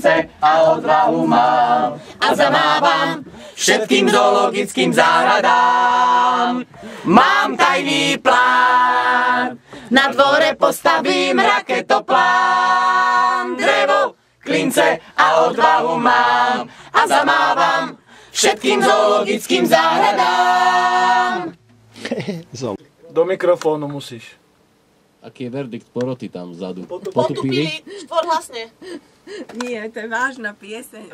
klince a odvahu mám a zamávam všetkým zoologickým záhradám. Mám tajný plán, na dvore postavím raketoplán. Drevo, klince a odvahu mám a zamávam všetkým zoologickým záhradám. Do mikrofónu musíš. Aký je verdikt poroty tam vzadu? Potupili štvorhlasne. Nie, to je vážna pieseň.